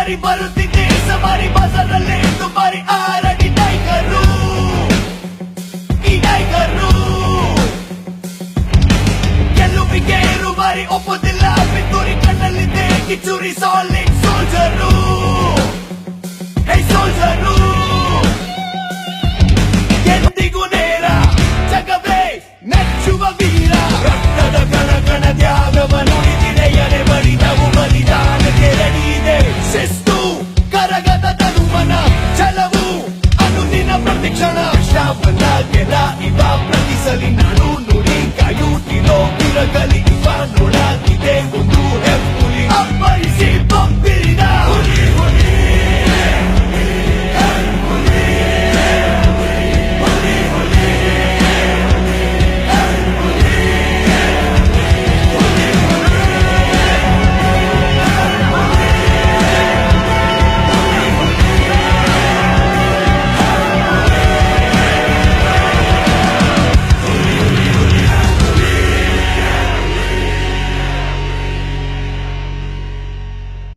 ಸರಿ ಬರುತ್ತಿದ್ದೆ ಸವಾರಿ ಬಜಾರಲ್ಲೇ ದುಬಾರಿ ಆರಡಿ ಟೈಗರು ಈ ಟೈಗರು ಗೆಲ್ಲುವಿಗೆ ರುಬಾರಿ ಒಪ್ಪುತ್ತಿಲ್ಲ ಪಿತೂರಿ ಕಣ್ಣಲ್ಲಿದ್ದೆ ಕಿಚೂರಿ ಸಾಲಿಡ್ ಸೋಲ್ಜರು ಹೇ ಸೋಲ್ಜರು ಎಂದಿಗೂ ನೇರ ಜಗವೇ ಮೆಚ್ಚುವ ವೀರ